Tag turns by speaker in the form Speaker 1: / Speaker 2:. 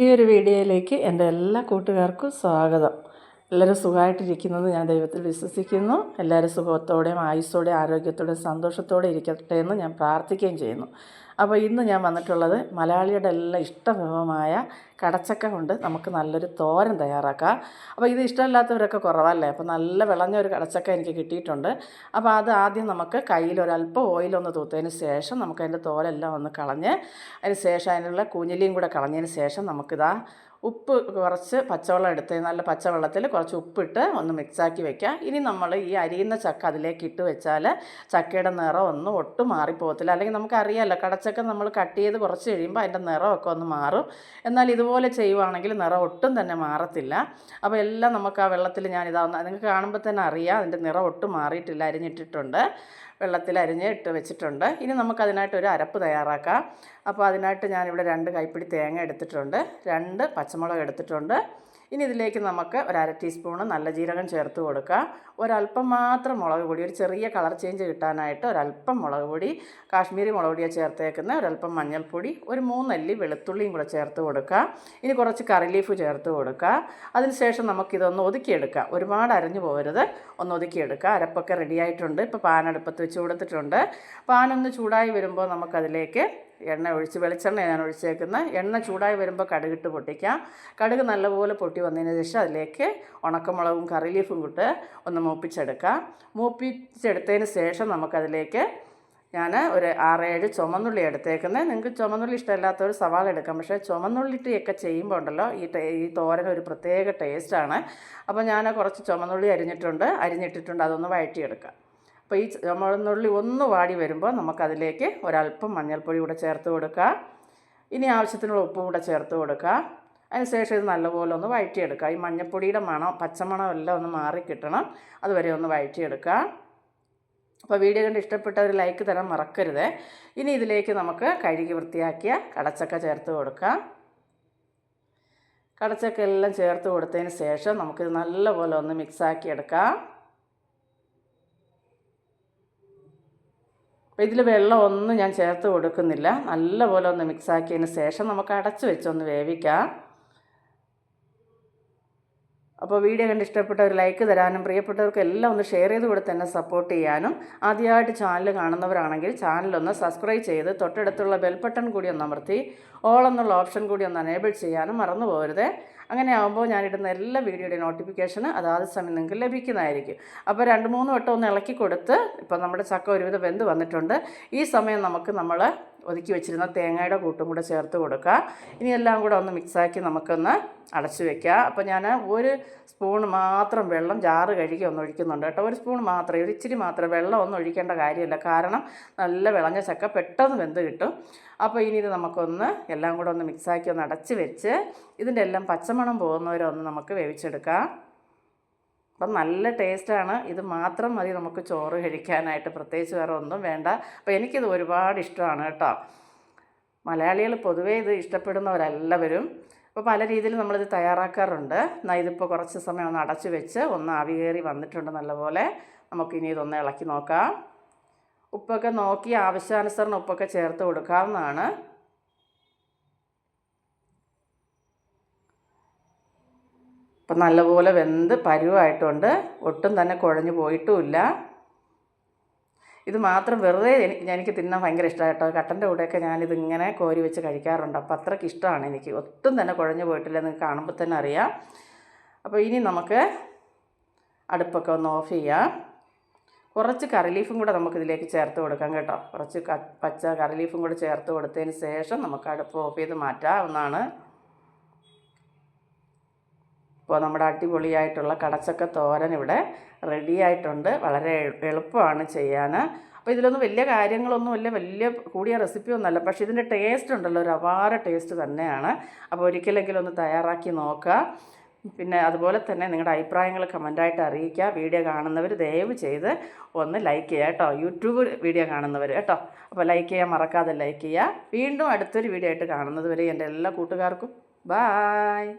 Speaker 1: ഈ ഒരു വീഡിയോയിലേക്ക് എൻ്റെ എല്ലാ കൂട്ടുകാർക്കും സ്വാഗതം. എല്ലാവരും സുഖമായിട്ടിരിക്കുന്നത് ഞാൻ ദൈവത്തിൽ വിശ്വസിക്കുന്നു. എല്ലാവരും സുഖത്തോടെയും ആയുസ്സോടെയും ആരോഗ്യത്തോടെയും സന്തോഷത്തോടെ ഇരിക്കട്ടെ എന്ന് ഞാൻ പ്രാർത്ഥിക്കുകയും ചെയ്യുന്നു. അപ്പോൾ ഇന്ന് ഞാൻ വന്നിട്ടുള്ളത് മലയാളിയുടെ എല്ലാം ഇഷ്ടവിഭവമായ കടച്ചക്ക കൊണ്ട് നമുക്ക് നല്ലൊരു തോരൻ തയ്യാറാക്കാം. അപ്പോൾ ഇത് ഇഷ്ടമില്ലാത്തവരൊക്കെ കുറവല്ലേ. അപ്പോൾ നല്ല വിളഞ്ഞ ഒരു കടച്ചക്ക എനിക്ക് കിട്ടിയിട്ടുണ്ട്. അപ്പോൾ അത് ആദ്യം നമുക്ക് കയ്യിൽ ഒരല്പം ഓയിലൊന്ന് തൂത്തതിന് ശേഷം നമുക്കതിൻ്റെ തോലെല്ലാം ഒന്ന് കളഞ്ഞ് അതിന് ശേഷം അതിനുള്ള കുഞ്ഞിലിയും കൂടെ കളഞ്ഞതിന് ശേഷം നമുക്കിതാ ഉപ്പ് കുറച്ച് പച്ചവെള്ളം എടുത്ത് നല്ല പച്ചവെള്ളത്തിൽ കുറച്ച് ഉപ്പിട്ട് ഒന്ന് മിക്സാക്കി വെക്കാം. ഇനി നമ്മൾ ഈ അരിയുന്ന ചക്ക അതിലേക്ക് ഇട്ട് വെച്ചാൽ ചക്കയുടെ നിറം ഒന്നും ഒട്ടും മാറിപ്പോകത്തില്ല. അല്ലെങ്കിൽ നമുക്കറിയാമല്ലോ, കടച്ചക്ക നമ്മൾ കട്ട് ചെയ്ത് കുറച്ച് കഴിയുമ്പോൾ അതിൻ്റെ നിറമൊക്കെ ഒന്ന് മാറും. എന്നാൽ ഇതുപോലെ ചെയ്യുവാണെങ്കിൽ നിറം ഒട്ടും തന്നെ മാറത്തില്ല. അപ്പോൾ എല്ലാം നമുക്ക് ആ വെള്ളത്തിൽ ഞാനിതാവുന്ന നിങ്ങൾക്ക് കാണുമ്പോൾ തന്നെ അറിയാം അതിൻ്റെ നിറം ഒട്ടും മാറിയിട്ടില്ല. അരിഞ്ഞിട്ടിട്ടുണ്ട്, വെള്ളത്തിൽ അരിഞ്ഞ് ഇട്ട് വെച്ചിട്ടുണ്ട്. ഇനി നമുക്കതിനായിട്ടൊരു അരപ്പ് തയ്യാറാക്കാം. അപ്പോൾ അതിനായിട്ട് ഞാനിവിടെ 2 കൈപ്പിടി തേങ്ങ എടുത്തിട്ടുണ്ട്, 2 പച്ചമുളക് എടുത്തിട്ടുണ്ട്. ഇനി ഇതിലേക്ക് നമുക്ക് ഒരു 1/2 ടീസ്പൂണ് നല്ല ജീരകം ചേർത്ത് കൊടുക്കുക. ഒരല്പം മാത്രം മുളക് പൊടി, ഒരു ചെറിയ കളർ ചേഞ്ച് കിട്ടാനായിട്ട് ഒരല്പം മുളക് പൊടി, കാശ്മീരി മുളക് പൊടിയാണ് ചേർത്തേക്കുന്ന, ഒരല്പം മഞ്ഞൾപ്പൊടി, ഒരു 3 അല്ലി വെളുത്തുള്ളിയും കൂടെ ചേർത്ത് കൊടുക്കുക. ഇനി കുറച്ച് കറി ലീഫ് ചേർത്ത് കൊടുക്കുക. അതിനുശേഷം നമുക്കിതൊന്ന് ഒതുക്കിയെടുക്കാം. ഒരുപാട് അരഞ്ഞു പോകരുത്, ഒന്ന് ഒതുക്കിയെടുക്കുക. അരപ്പൊക്കെ റെഡിയായിട്ടുണ്ട്. ഇപ്പോൾ പാൻ അടുപ്പത്ത് വെച്ച് കൊടുത്തിട്ടുണ്ട്. പാനൊന്ന് ചൂടായി വരുമ്പോൾ നമുക്കതിലേക്ക് എണ്ണ ഒഴിച്ച്, വെളിച്ചെണ്ണ ഞാൻ ഒഴിച്ചേക്കുന്ന, എണ്ണ ചൂടായി വരുമ്പോൾ കടുകിട്ട് പൊട്ടിക്കാം. കടുക് നല്ലപോലെ പൊട്ടി വന്നതിന് ശേഷം അതിലേക്ക് ഉണക്കമുളകും കറി ലീഫും കൂട്ട് ഒന്ന് മൂപ്പിച്ചെടുക്കാം. മൂപ്പിച്ചെടുത്തതിന് ശേഷം നമുക്കതിലേക്ക് ഞാൻ ഒരു 6-7 ചുമന്നുള്ളി എടുത്തേക്കുന്നത്. നിങ്ങൾക്ക് ചുമന്നുള്ളി ഇഷ്ടമില്ലാത്തവർ സവാള എടുക്കാം. പക്ഷേ ചുമന്നുള്ളിട്ടൊക്കെ ചെയ്യുമ്പോൾ ഉണ്ടല്ലോ ഈ തോരൻ ഒരു പ്രത്യേക ടേസ്റ്റാണ്. അപ്പോൾ ഞാൻ കുറച്ച് ചുമന്നുള്ളി അരിഞ്ഞിട്ടിട്ടുണ്ട്, അതൊന്ന് വഴറ്റിയെടുക്കാം. അപ്പോൾ ഈ ചുമന്നുള്ളി ഒന്ന് വാടി വരുമ്പോൾ നമുക്കതിലേക്ക് ഒരല്പം മഞ്ഞൾപ്പൊടി കൂടെ ചേർത്ത് കൊടുക്കുക. ഇനി ആവശ്യത്തിനുള്ള ഉപ്പും കൂടെ ചേർത്ത് കൊടുക്കുക. അതിനുശേഷം ഇത് നല്ലപോലെ ഒന്ന് വഴറ്റിയെടുക്കുക. ഈ മഞ്ഞൾപ്പൊടിയുടെ പച്ചമണം എല്ലാം ഒന്ന് മാറിക്കിട്ടണം, അതുവരെ ഒന്ന് വഴറ്റിയെടുക്കുക. അപ്പോൾ വീഡിയോ കണ്ട് ഇഷ്ടപ്പെട്ട ഒരു ലൈക്ക് തരാൻ മറക്കരുത്. ഇനി ഇതിലേക്ക് നമുക്ക് കഴുകി വൃത്തിയാക്കിയ കടച്ചക്ക ചേർത്ത് കൊടുക്കാം. കടച്ചക്ക എല്ലാം ചേർത്ത് കൊടുത്തതിന് ശേഷം നമുക്കിത് നല്ലപോലെ ഒന്ന് മിക്സാക്കി എടുക്കാം. അപ്പോൾ ഇതിൽ വെള്ളമൊന്നും ഞാൻ ചേർത്ത് കൊടുക്കുന്നില്ല. നല്ലപോലെ ഒന്ന് മിക്സാക്കിയതിന് ശേഷം നമുക്ക് അടച്ച് വെച്ചൊന്ന് വേവിക്കാം. അപ്പോൾ വീഡിയോ കണ്ട് ഇഷ്ടപ്പെട്ട ഒരു ലൈക്ക് തരാനും പ്രിയപ്പെട്ടവർക്ക് എല്ലാം ഒന്ന് ഷെയർ ചെയ്ത് കൊടുത്ത് എന്നെ സപ്പോർട്ട് ചെയ്യാനും, ആദ്യമായിട്ട് ചാനൽ കാണുന്നവരാണെങ്കിൽ ചാനലൊന്ന് സബ്സ്ക്രൈബ് ചെയ്ത് തൊട്ടടുത്തുള്ള ബെൽ ബട്ടൺ കൂടി ഒന്ന് അമർത്തി ഓൾ എന്നുള്ള ഓപ്ഷൻ കൂടി ഒന്ന് എനേബിൾ ചെയ്യാനും മറന്നു പോകരുത്. അങ്ങനെ ആകുമ്പോൾ ഞാനിടുന്ന എല്ലാ വീഡിയോയുടെ നോട്ടിഫിക്കേഷന് അതാത് സമയം നിങ്ങൾക്ക് ലഭിക്കുന്നതായിരിക്കും. അപ്പോൾ 2-3 വട്ടം ഒന്ന് ഇളക്കി കൊടുത്ത് ഇപ്പോൾ നമ്മുടെ ചക്ക ഒരുവിധം വെന്ത് വന്നിട്ടുണ്ട്. ഈ സമയം നമ്മൾ ഒതുക്കി വെച്ചിരുന്ന തേങ്ങയുടെ കൂട്ടും കൂടെ ചേർത്ത് കൊടുക്കുക. ഇനി എല്ലാം കൂടെ ഒന്ന് മിക്സാക്കി നമുക്കൊന്ന് അടച്ചു വയ്ക്കുക. അപ്പോൾ ഞാൻ 1 സ്പൂൺ മാത്രം വെള്ളം ജാറ് കഴുകി ഒന്ന് ഒഴിക്കുന്നുണ്ട് കേട്ടോ. 1 സ്പൂൺ മാത്രമേ, ഒരു ഇച്ചിരി മാത്രമേ, വെള്ളം ഒന്നും ഒഴിക്കേണ്ട കാര്യമില്ല. കാരണം നല്ല വിളഞ്ഞ ചക്ക പെട്ടെന്ന് വെന്ത് കിട്ടും. അപ്പോൾ ഇനി ഇത് നമുക്കൊന്ന് എല്ലാം കൂടെ ഒന്ന് മിക്സാക്കി ഒന്ന് അടച്ച് വെച്ച് ഇതിൻ്റെ എല്ലാം പച്ചമണം പോകുന്നവരെ ഒന്ന് നമുക്ക് വേവിച്ചെടുക്കാം. അപ്പം നല്ല ടേസ്റ്റാണ്. ഇത് മാത്രം മതി നമുക്ക് ചോറ് കഴിക്കാനായിട്ട്, പ്രത്യേകിച്ച് വേറെ ഒന്നും വേണ്ട. അപ്പോൾ എനിക്കിത് ഒരുപാട് ഇഷ്ടമാണ് കേട്ടോ. മലയാളികൾ പൊതുവേ ഇത് ഇഷ്ടപ്പെടുന്നവരെല്ലാവരും. അപ്പോൾ പല രീതിയിൽ നമ്മളിത് തയ്യാറാക്കാറുണ്ട്. എന്നാൽ ഇതിപ്പോൾ കുറച്ച് സമയം ഒന്ന് അടച്ച് വെച്ച് ഒന്ന് ആവി കയറി വന്നിട്ടുണ്ട് നല്ലപോലെ. നമുക്കിനി ഇതൊന്ന് ഇളക്കി നോക്കാം. ഉപ്പൊക്കെ നോക്കി ആവശ്യാനുസരണം ഉപ്പൊക്കെ ചേർത്ത് കൊടുക്കാവുന്നതാണ്. അപ്പം നല്ലപോലെ വെന്ത് പരുവായിട്ടുണ്ട്, ഒട്ടും തന്നെ കുഴഞ്ഞു പോയിട്ടുമില്ല. ഇത് മാത്രം വെറുതെ എനിക്ക് തിന്നാൻ ഭയങ്കര ഇഷ്ടമാണ് കേട്ടോ. കട്ടൻ്റെ കൂടെയൊക്കെ ഞാനിതിങ്ങനെ കോരി വെച്ച് കഴിക്കാറുണ്ട്. അപ്പോൾ അത്രയ്ക്ക് ഇഷ്ടമാണ് എനിക്ക്. ഒട്ടും തന്നെ കുഴഞ്ഞു പോയിട്ടില്ല, നിങ്ങൾക്ക് കാണുമ്പോൾ തന്നെ അറിയാം. അപ്പോൾ ഇനി നമുക്ക് അടുപ്പൊക്കെ ഒന്ന് ഓഫ് ചെയ്യാം. കുറച്ച് കറി ലീഫും കൂടെ നമുക്കിതിലേക്ക് ചേർത്ത് കൊടുക്കാം കേട്ടോ. കുറച്ച് പച്ച കറി ലീഫും കൂടെ ചേർത്ത് കൊടുത്തതിന് ശേഷം നമുക്ക് അടുപ്പ് ഓഫ് ചെയ്ത് മാറ്റാവുന്നതാണ്. ഇപ്പോൾ നമ്മുടെ അടിപൊളിയായിട്ടുള്ള കടച്ചക്ക തോരൻ ഇവിടെ റെഡി ആയിട്ടുണ്ട്. വളരെ എളുപ്പമാണ് ചെയ്യാൻ. അപ്പോൾ ഇതിലൊന്നും വലിയ കാര്യങ്ങളൊന്നുമില്ല, വലിയ കൂടിയ റെസിപ്പിയൊന്നുമല്ല. പക്ഷേ ഇതിൻ്റെ ടേസ്റ്റ് ഉണ്ടല്ലോ, ഒരു അപാര ടേസ്റ്റ് തന്നെയാണ്. അപ്പോൾ ഒരിക്കലെങ്കിലും ഒന്ന് തയ്യാറാക്കി നോക്കുക. പിന്നെ അതുപോലെ തന്നെ നിങ്ങളുടെ അഭിപ്രായങ്ങൾ കമൻറ്റായിട്ട് അറിയിക്കുക. വീഡിയോ കാണുന്നവർ ദയവ് ചെയ്ത് ഒന്ന് ലൈക്ക് ചെയ്യുക കേട്ടോ. യൂട്യൂബ് വീഡിയോ കാണുന്നവർ കേട്ടോ. അപ്പോൾ ലൈക്ക് ചെയ്യാൻ മറക്കാതെ ലൈക്ക് ചെയ്യുക. വീണ്ടും അടുത്തൊരു വീഡിയോ ആയിട്ട് കാണുന്നത് വരെ എൻ്റെ എല്ലാ കൂട്ടുകാർക്കും ബായ്.